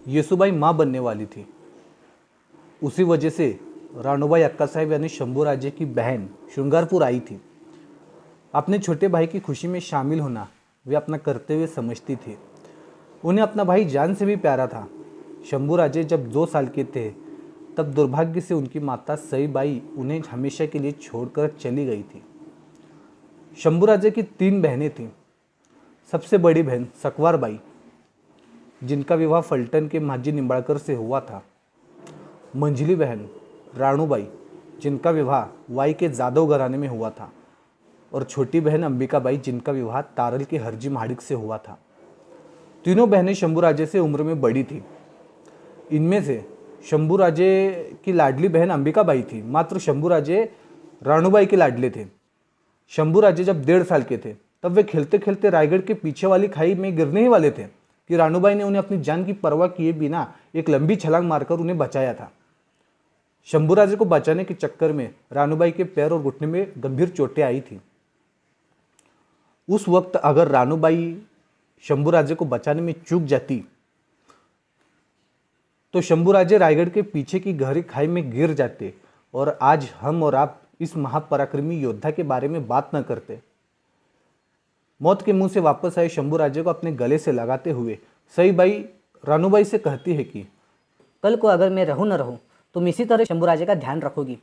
येसुबाई माँ बनने वाली थी। उसी वजह से रानूबाई अक्का साहेब यानी शंभूराजे की बहन श्रृंगारपुर आई थी। अपने छोटे भाई की खुशी में शामिल होना वे अपना कर्तव्य समझती थी। उन्हें अपना भाई जान से भी प्यारा था। शंभूराजे जब 2 साल के थे तब दुर्भाग्य से उनकी माता सईबाई उन्हें हमेशा के लिए छोड़कर चली गई थी। शंभूराजे की 3 बहनें थीं। सबसे बड़ी बहन सकवार बाई, जिनका विवाह फलटन के माझी निंबाड़कर से हुआ था। मंझली बहन राणूबाई, जिनका विवाह वाई के जादव घराने में हुआ था। और छोटी बहन अंबिकाबाई, जिनका विवाह तारल के हरजी महाडिक से हुआ था। तीनों बहनें शंभूराजे से उम्र में बड़ी थीं। इनमें से शंभूराजे की लाडली बहन अंबिकाबाई थी। मात्र शंभूराजे राणूबाई के लाडले थे। शंभूराजे जब 1.5 साल के थे तब वे खेलते खेलते रायगढ़ के पीछे वाली खाई में गिरने ही वाले थे कि राणूबाई ने उन्हें अपनी जान की परवाह किए बिना एक लंबी छलांग मारकर उन्हें बचाया था। शंभूराजे को बचाने के चक्कर में राणूबाई के पैर और घुटने में गंभीर चोटें आई थी। उस वक्त अगर राणूबाई शंभूराजे को बचाने में चूक जाती तो शंभूराजे रायगढ़ के पीछे की गहरी खाई में गिर जाते और आज हम और आप इस महापराक्रमी योद्धा के बारे में बात न करते। मौत के मुंह से वापस आए शंभूराजे को अपने गले से लगाते हुए सईबाई रानूबाई से कहती है कि कल को अगर मैं रहूं न रहूं तुम इसी तरह शंभूराजे का ध्यान रखोगी।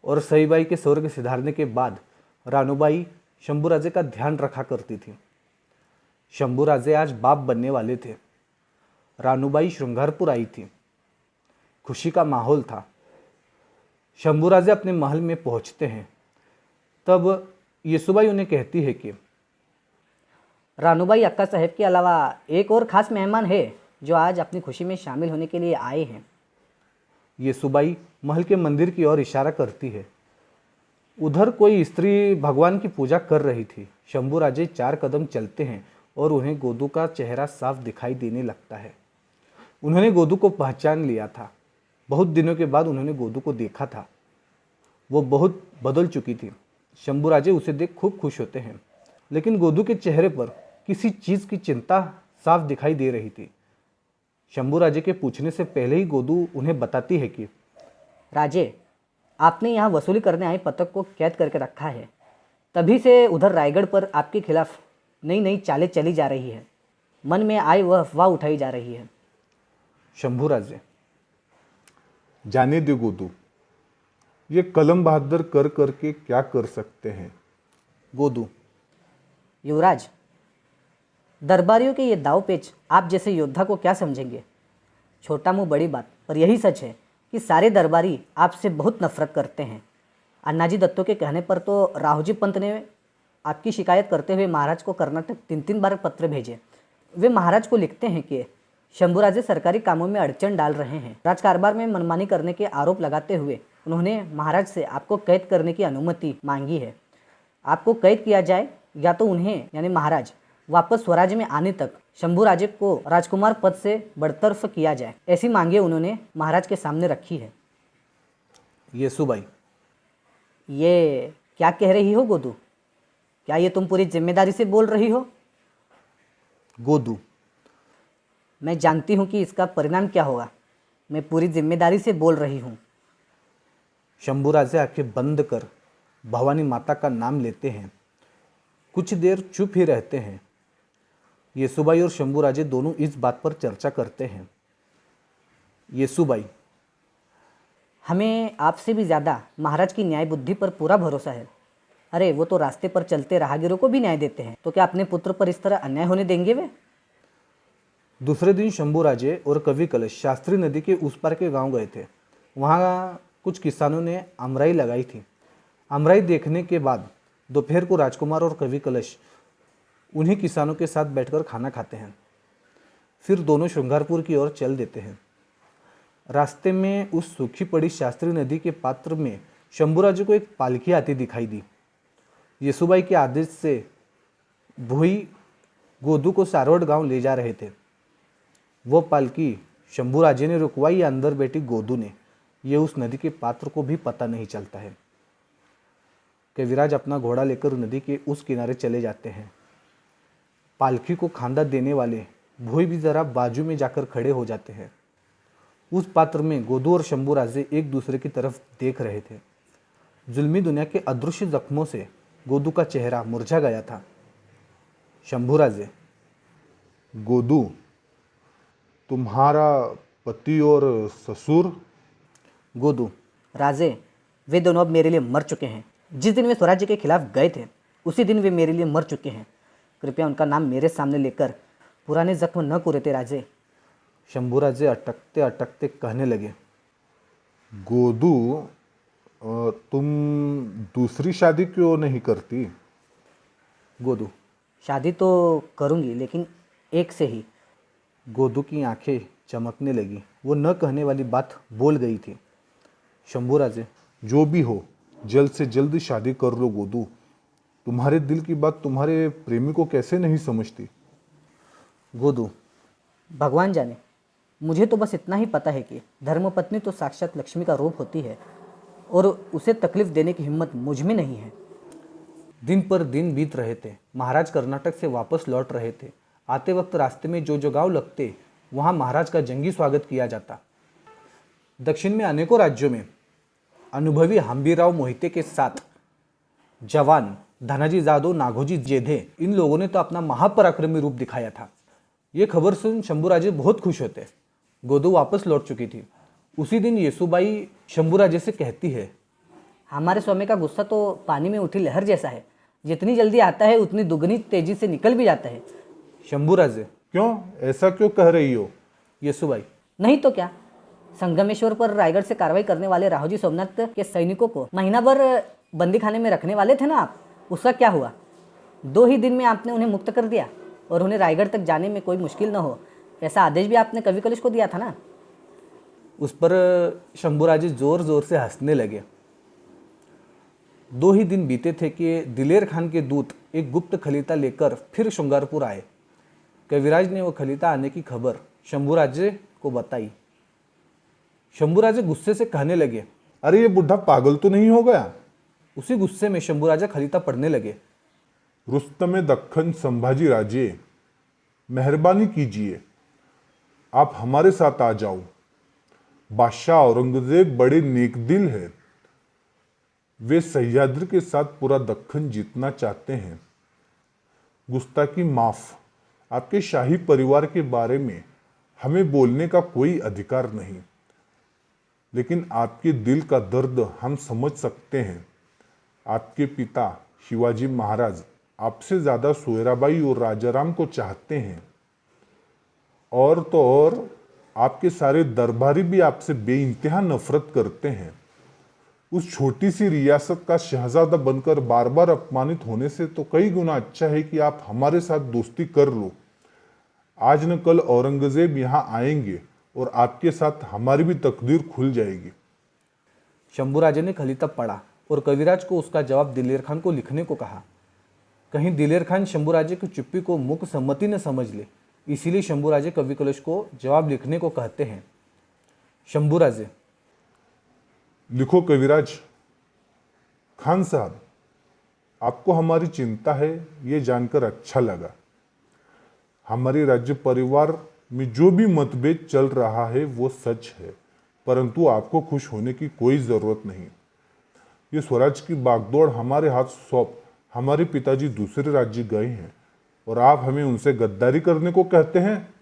और सईबाई के स्वर्ग सिधारने के बाद रानूबाई शंभूराजे का ध्यान रखा करती थी। शंभूराजे आज बाप बनने वाले थे। रानूबाई श्रृंगारपुर आई थी। खुशी का माहौल था। शंभूराजे अपने महल में पहुंचते हैं तब येसुबाई उन्हें कहती है कि रानूबाई अक्का साहेब के अलावा एक और ख़ास मेहमान है जो आज अपनी खुशी में शामिल होने के लिए आए हैं। येसुबाई महल के मंदिर की ओर इशारा करती है। उधर कोई स्त्री भगवान की पूजा कर रही थी। शंभूराजे 4 कदम चलते हैं और उन्हें गोदू का चेहरा साफ दिखाई देने लगता है। उन्होंने गोदू को पहचान लिया था। बहुत दिनों के बाद उन्होंने गोदू को देखा था। वो बहुत बदल चुकी थी। शंभूराजे उसे देख खूब खुश होते हैं, लेकिन गोदू के चेहरे पर किसी चीज़ की चिंता साफ दिखाई दे रही थी। शंभूराजे के पूछने से पहले ही गोदू उन्हें बताती है कि राजे, आपने यहाँ वसूली करने आए पतक को कैद करके रखा है। तभी से उधर रायगढ़ पर आपके खिलाफ नई नई चालें चली जा रही है। मन में आए वह अफवाह उठाई जा रही है। शंभूराजे, जाने दे गोदू, ये कलम बहादुर कर करके क्या कर सकते हैं। गोदू, युवराज, दरबारियों के ये दाव पेच आप जैसे योद्धा को क्या समझेंगे। छोटा मुंह बड़ी बात, पर यही सच है कि सारे दरबारी आपसे बहुत नफरत करते हैं। अन्नाजी दत्तों के कहने पर तो राहुजी पंत ने आपकी शिकायत करते हुए महाराज को कर्नाटक 3-3 बार पत्र भेजे। वे महाराज को लिखते हैं कि शंभूराजे सरकारी कामों में अड़चन डाल रहे हैं। राजकारबार में मनमानी करने के आरोप लगाते हुए उन्होंने महाराज से आपको कैद करने की अनुमति मांगी है। आपको कैद किया जाए या तो उन्हें यानी महाराज वापस स्वराज्य में आने तक शंभूराजे को राजकुमार पद से बरतरफ किया जाए। ऐसी मांगे उन्होंने महाराज के सामने रखी है। येसुबाई, ये क्या कह रही हो गोदू? क्या ये तुम पूरी जिम्मेदारी से बोल रही हो? गोदू, मैं जानती हूँ कि इसका परिणाम क्या होगा। मैं पूरी जिम्मेदारी से बोल रही हूँ। शंभूराजे आंखें बंद कर भवानी माता का नाम लेते हैं। कुछ देर चुप ही रहते हैं। येसुबाई और शंभूराजे दोनों इस बात पर चर्चा करते हैं। येसुबाई, हमें आपसे भी ज़्यादा महाराज की न्याय बुद्धि पर पूरा भरोसा है। अरे वो तो रास्ते पर चलते राहगीरों को भी न्याय देते हैं, तो क्या अपने पुत्र पर इस तरह अन्याय होने देंगे वे? दूसरे दिन शंभूराजे और कवि कलश शास्त्री नदी के उस पार के गांव गए थे। वहाँ कुछ किसानों ने अमराई लगाई थी। अमराई देखने के बाद दोपहर को राजकुमार और कवि कलश उन्हीं किसानों के साथ बैठकर खाना खाते हैं। फिर दोनों श्रृंगारपुर की ओर चल देते हैं। रास्ते में उस सूखी पड़ी शास्त्री नदी के पात्र में शंभूराजे को एक पालकी आती दिखाई दी। येसुबाई के आदेश से भोई गोदू को सारवट गांव ले जा रहे थे। वो पालकी शंभूराजे ने रुकवाई या अंदर बैठी गोदू ने, ये उस नदी के पात्र को भी पता नहीं चलता है। कविराज अपना घोड़ा लेकर नदी के उस किनारे चले जाते हैं। पालकी को खांदा देने वाले भोई भी जरा बाजू में जाकर खड़े हो जाते हैं। उस पात्र में गोदू और शंभूराजे एक दूसरे की तरफ देख रहे थे। जुल्मी दुनिया के अदृश्य जख्मों से गोदू का चेहरा मुरझा गया था। शंभूराजे, गोदू, तुम्हारा पति और ससुर? गोदू, राजे, वे दोनों अब मेरे लिए मर चुके हैं। जिस दिन वे स्वराज्य के खिलाफ गए थे उसी दिन वे मेरे लिए मर चुके हैं। कृपया उनका नाम मेरे सामने लेकर पुराने जख्म न कुरेते राजे। शंभूराजे अटकते अटकते कहने लगे, गोदू, तुम दूसरी शादी क्यों नहीं करती? गोदू, शादी तो करूंगी, लेकिन एक से ही। गोदू की आंखें चमकने लगी। वो न कहने वाली बात बोल गई थी। शंभूराजे, जो भी हो, जल्द से जल्द शादी कर लो गोदू। तुम्हारे दिल की बात तुम्हारे प्रेमी को कैसे नहीं समझती? गोदू, भगवान जाने, मुझे तो बस इतना ही पता है कि धर्मपत्नी तो साक्षात लक्ष्मी का रूप होती है और उसे तकलीफ देने की हिम्मत मुझ में नहीं है। दिन पर दिन बीत रहे थे। महाराज कर्नाटक से वापस लौट रहे थे। आते वक्त रास्ते में जो गांव लगते वहां महाराज का जंगी स्वागत किया जाता। दक्षिण में अनेकों राज्यों में अनुभवी हंबीराव मोहिते के साथ जवान धनाजी जादव, नागोजी जेधे, इन लोगों ने तो अपना महापराक्रमी रूप दिखाया था। ये खबर सुन शंभूराजे बहुत खुश होते। गोदू वापस लौट चुकी थी। उसी दिन येसुबाई शंभूराजे से कहती है, हमारे स्वामी का गुस्सा तो पानी में उठी लहर जैसा है, जितनी जल्दी आता है उतनी दुगनी तेजी से निकल भी जाता है। शंभूराजे, क्यों, ऐसा क्यों कह रही हो? येसुबाई, नहीं तो क्या, संगमेश्वर पर रायगढ़ से कार्रवाई करने वाले राहोजी सोमनाथ के सैनिकों को महीना भर बंदी खाने में रखने वाले थे ना आप, उसका क्या हुआ? 2 ही दिन में आपने उन्हें मुक्त कर दिया और उन्हें रायगढ़ तक जाने में कोई मुश्किल न हो, ऐसा आदेश भी आपने कवि कलश को दिया था ना। उस पर शंभूराजे जोर जोर से हंसने लगे। 2 ही दिन बीते थे कि दिलेर खान के दूत एक गुप्त खलीता लेकर फिर शुंगारपुर आए। कविराज ने वो खलीता आने की खबर शंभूराजे को बताई। शंभूराजे गुस्से से कहने लगे, अरे ये बुढ़ा पागल तो नहीं हो गया? उसी गुस्से में शंभूराजा खलीता पढ़ने लगे। रुस्तमे दक्खन संभाजी राजे, मेहरबानी कीजिए, आप हमारे साथ आ जाओ। बादशाह औरंगजेब बड़े नेकदिल है। वे सह्याद्री के साथ पूरा दक्खन जीतना चाहते हैं। गुस्ताखी माफ। आपके शाही परिवार के बारे में हमें बोलने का कोई अधिकार नहीं, लेकिन आपके दिल का दर्द हम समझ सकते हैं। आपके पिता शिवाजी महाराज आपसे ज्यादा सोयराबाई और राजाराम को चाहते हैं, और तो और आपके सारे दरबारी भी आपसे बेइंतहा नफरत करते हैं। उस छोटी सी रियासत का शहजादा बनकर बार बार अपमानित होने से तो कई गुना अच्छा है कि आप हमारे साथ दोस्ती कर लो। आज न कल औरंगजेब यहाँ आएंगे और आपके साथ हमारी भी तकदीर खुल जाएगी। शंभूराजे ने खलीता पढ़ा और कविराज को उसका जवाब दिलेर खान को लिखने को कहा। कहीं दिलेर खान शंभूराजे की चुप्पी को मूक सम्मति न समझ ले, इसीलिए शंभूराजे कवि कलश को जवाब लिखने को कहते हैं। शंभूराजे, लिखो कविराज। खान साहब, आपको हमारी चिंता है ये जानकर अच्छा लगा। हमारे राज्य परिवार में जो भी मतभेद चल रहा है वो सच है, परंतु आपको खुश होने की कोई जरूरत नहीं। ये स्वराज की बागदौड़ हमारे हाथ सौंप हमारे पिताजी दूसरे राज्य गए हैं और आप हमें उनसे गद्दारी करने को कहते हैं।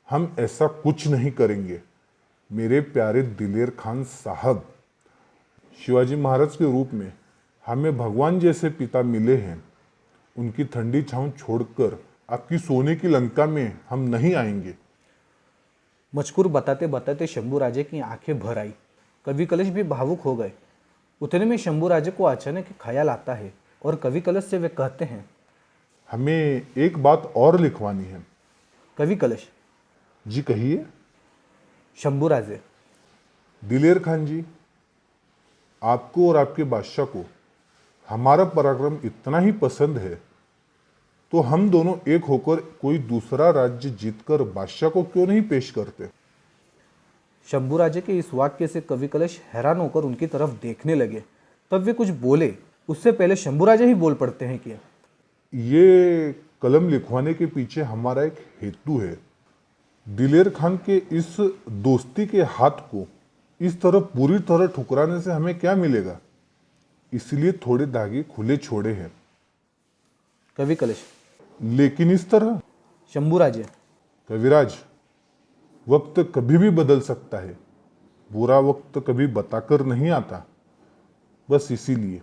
हम ऐसा कुछ नहीं करेंगे। मेरे प्यारे दिलेर खान साहब, शिवाजी महाराज के रूप में हमें भगवान जैसे पिता मिले हैं। उनकी ठंडी छांव छोड़कर आपकी सोने की लंका में हम नहीं आएंगे। मजकूर बताते बताते शंभूराजे की आंखें भर आई। कवि कलश भी भावुक हो गए। उतने में शंभूराजे को अचानक एक ख्याल आता है और कवि कलश से वे कहते हैं, हमें एक बात और लिखवानी है। कवि कलश, जी कहिए। शंभूराजे, दिलेर खान जी, आपको और आपके बादशाह को हमारा पराक्रम इतना ही पसंद है तो हम दोनों एक होकर कोई दूसरा राज्य जीतकर बादशाह को क्यों नहीं पेश करते? शंभूराजे के इस वाक्य से कवि कलश हैरान होकर उनकी तरफ देखने लगे। तब वे कुछ बोले, उससे पहले शंभूराजे ही बोल पड़ते हैं कि ये कलम लिखवाने के पीछे हमारा एक हेतु है। दिलेर खान के इस दोस्ती के हाथ को इस तरह पूरी तरह ठुकराने से हमें क्या मिलेगा, इसलिए थोड़े धागे खुले छोड़े हैं। कवि कलेश। लेकिन इस तरह शंभूराजे। कविराज, वक्त कभी भी बदल सकता है, बुरा वक्त कभी बताकर नहीं आता, बस इसीलिए